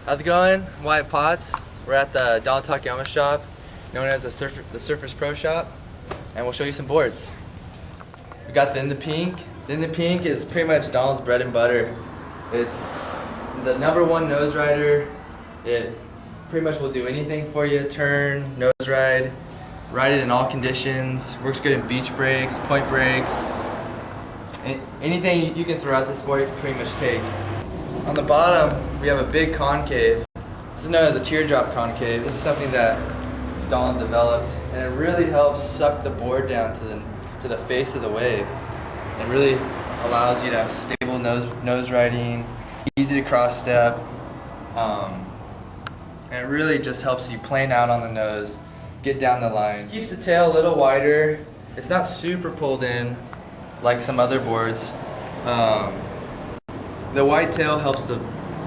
How's it going? I'm Wyatt Potts. We're at the Donald Takayama shop, known as the Surfer's Pro Shop, and we'll show you some boards. We got the In the Pink. The In the Pink is pretty much Donald's bread and butter. It's the #1 nose rider. It pretty much will do anything for you: turn, nose ride, ride it in all conditions. Works good in beach breaks, point breaks. Anything you can throw out this board, you can pretty much take. On the bottom, we have a big concave. This is known as a teardrop concave. This is something that Donald developed, and it really helps suck the board down to the face of the wave. It really allows you to have stable nose riding, easy to cross step, and it really just helps you plane out on the nose, get down the line. Keeps the tail a little wider. It's not super pulled in like some other boards. The wide tail helps the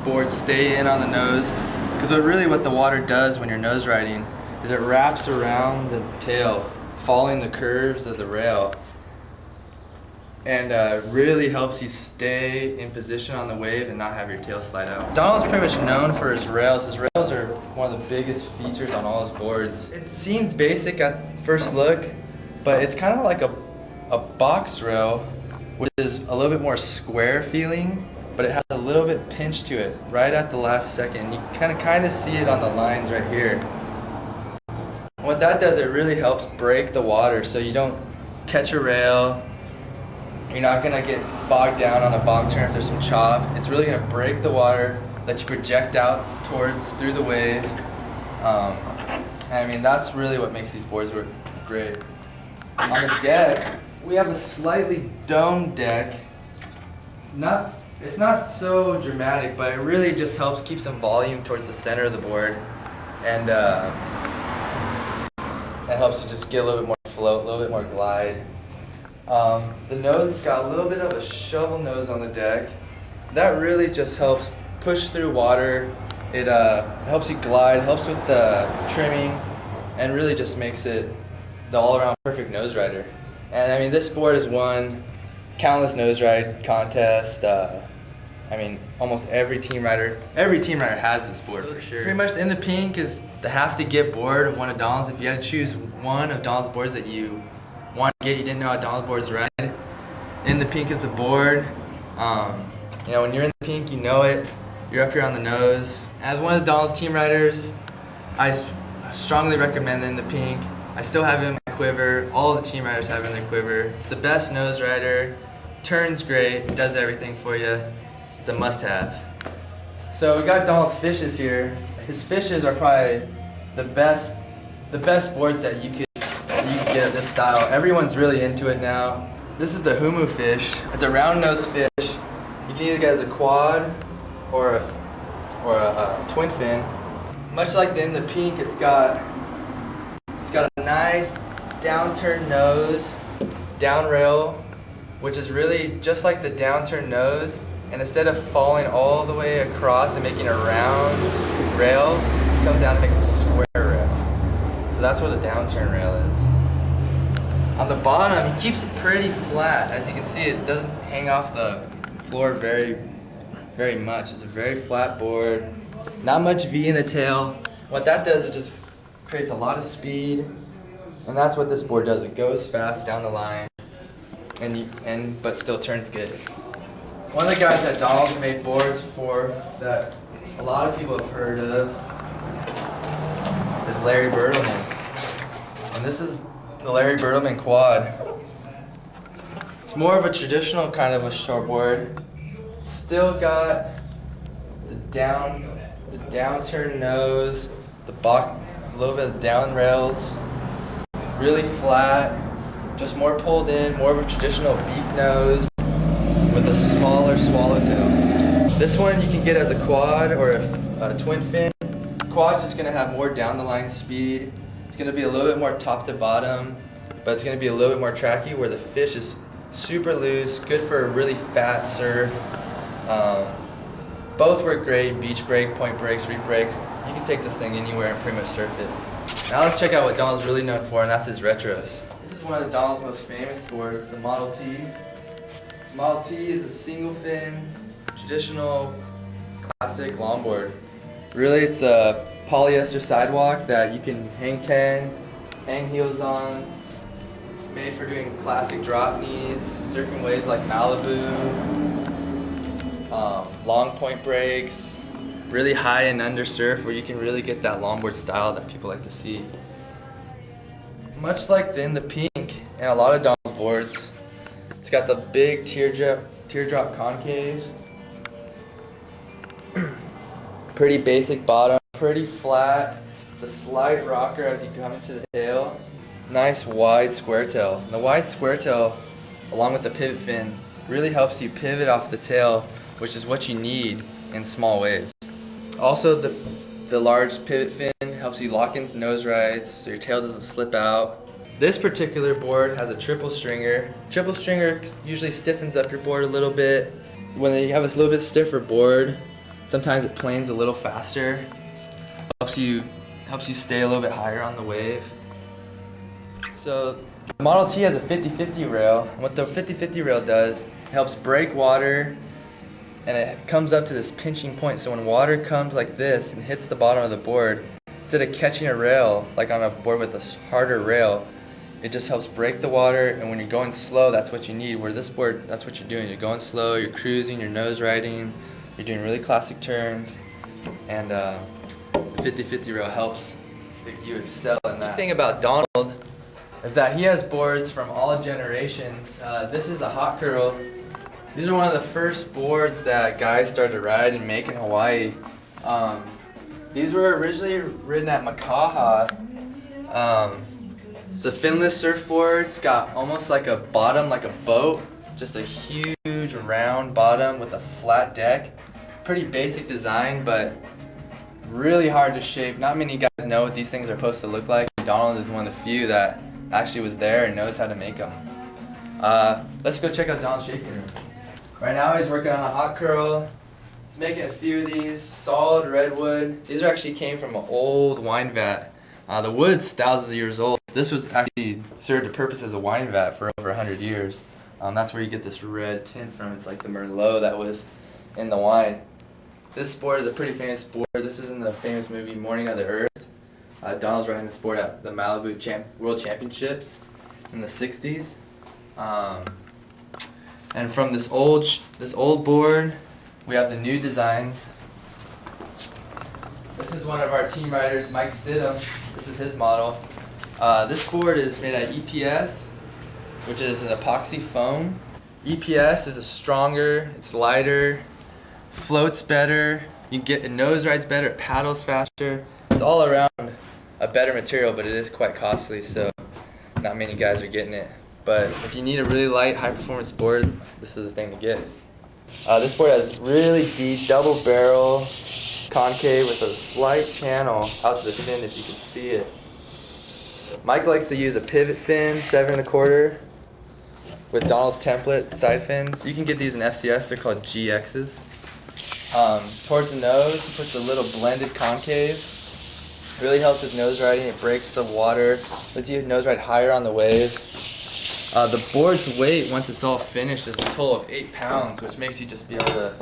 board stay in on the nose, because what the water does when you're nose riding is it wraps around the tail, following the curves of the rail, and really helps you stay in position on the wave and not have your tail slide out. Donald's pretty much known for his rails. His rails are one of the biggest features on all his boards. It seems basic at first look, but it's kind of like a box rail, which is a little bit more square feeling, but it has a little bit pinch to it right at the last second. You kind of see it on the lines right here. What that does, it really helps break the water so you don't catch a rail. You're not gonna get bogged down on a bog turn if there's some chop. It's really gonna break the water, let you project out through the wave. I mean, that's really what makes these boards work great. On the deck, we have a slightly domed deck. It's not so dramatic, but it really just helps keep some volume towards the center of the board, and it helps you just get a little bit more float, a little bit more glide. The nose has got a little bit of a shovel nose on the deck. That really just helps push through water. It helps you glide, helps with the trimming, and really just makes it the all-around perfect nose rider. And I mean, this board has won countless nose ride contests. I mean, almost every team rider has this board for sure. Pretty much the In the Pink is the have-to-get board of one of Donald's. If you had to choose one of Donald's boards that you want to get, you didn't know how Donald's boards ride, In the Pink is the board. You know, when you're in the pink, you know it. You're up here on the nose. As one of the Donald's team riders, I strongly recommend the In the Pink. I still have it in my quiver. All the team riders have it in their quiver. It's the best nose rider. Turns great. Does everything for you. It's a must-have. So we got Donald's fishes here. His fishes are probably the best boards that you could get of this style. Everyone's really into it now. This is the Humu fish. It's a round-nosed fish. You can either get it as a quad or a twin fin. Much like the In the Pink, it's got a nice downturn nose, down rail, which is really just like the downturn nose, and instead of falling all the way across and making a round rail, it comes down and makes a square rail. So that's what a downturn rail is. On the bottom, he keeps it pretty flat. As you can see, it doesn't hang off the floor very much. It's a very flat board, not much V in the tail. What that does, it just creates a lot of speed, and that's what this board does. It goes fast down the line, but still turns good. One of the guys that Donald made boards for that a lot of people have heard of is Larry Bertleman, and this is the Larry Bertleman quad. It's more of a traditional kind of a shortboard. It's still got the downturn nose, a little bit of down rails, really flat, just more pulled in, more of a traditional beak nose with a smaller swallowtail. This one you can get as a quad or a twin fin. Quad's just going to have more down the line speed. It's going to be a little bit more top to bottom, but it's going to be a little bit more tracky, where the fish is super loose, good for a really fat surf. Both work great: beach break, point breaks, reef break. You can take this thing anywhere and pretty much surf it. Now let's check out what Donald's really known for, and that's his retros. This is one of Donald's most famous boards, the Model T. Model T is a single fin, traditional, classic longboard. Really, it's a polyester sidewalk that you can hang 10, hang heels on. It's made for doing classic drop knees, surfing waves like Malibu, long point breaks, really high and under surf where you can really get that longboard style that people like to see. Much like in the pink and a lot of Donald boards, it's got the big teardrop concave. Pretty basic bottom, pretty flat. The slight rocker as you come into the tail. Nice wide square tail. And the wide square tail, along with the pivot fin, really helps you pivot off the tail, which is what you need in small waves. Also, the large pivot fin helps you lock into nose rides so your tail doesn't slip out. This particular board has a triple stringer. Triple stringer usually stiffens up your board a little bit. When you have this little bit stiffer board, sometimes it planes a little faster. Helps you stay a little bit higher on the wave. So the Model T has a 50-50 rail. And what the 50-50 rail does, it helps break water, and it comes up to this pinching point. So when water comes like this and hits the bottom of the board, instead of catching a rail like on a board with a harder rail, it just helps break the water. And when you're going slow, that's what you need. Where this board, that's what you're doing. You're going slow, you're cruising, you're nose riding, you're doing really classic turns, and the 50-50 rail helps you excel in that. The thing about Donald is that he has boards from all generations. This is a hot curl. These are one of the first boards that guys started to ride and make in Hawaii. These were originally ridden at Makaha. It's a finless surfboard. It's got almost like a bottom, like a boat. Just a huge round bottom with a flat deck. Pretty basic design, but really hard to shape. Not many guys know what these things are supposed to look like. Donald is one of the few that actually was there and knows how to make them. Let's go check out Donald's shaping room. Right now he's working on a hot curl. He's making a few of these, solid redwood. These actually came from an old wine vat. The wood's thousands of years old. This was actually served a purpose as a wine vat for over 100 years. That's where you get this red tint from. It's like the Merlot that was in the wine. This board is a pretty famous board. This is in the famous movie Morning of the Earth. Donald's riding this board at the Malibu World Championships in the 60s. And from this old board, we have the new designs. This is one of our team riders, Mike Stidham. This is his model. This board is made out of EPS, which is an epoxy foam. EPS is stronger, it's lighter, floats better, it nose rides better, it paddles faster. It's all around a better material, but it is quite costly, so not many guys are getting it. But if you need a really light, high-performance board, this is the thing to get. This board has really deep double barrel concave with a slight channel out to the fin if you can see it. Mike likes to use a pivot fin, 7 1/4, with Donald's template side fins. You can get these in FCS, they're called GXs. Towards the nose, he puts a little blended concave. Really helps with nose riding, it breaks the water, lets you nose ride higher on the wave. The board's weight, once it's all finished, is a total of 8 pounds, which makes you just be able to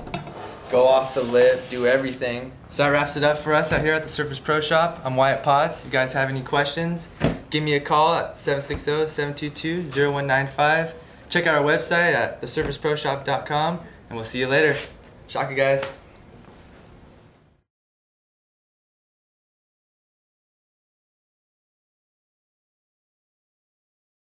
go off the lip, do everything. So that wraps it up for us out here at the Surfers Pro Shop. I'm Wyatt Potts. If you guys have any questions, give me a call at 760-722-0195. Check out our website at thesurfersproshop.com, and we'll see you later. Shaka, guys.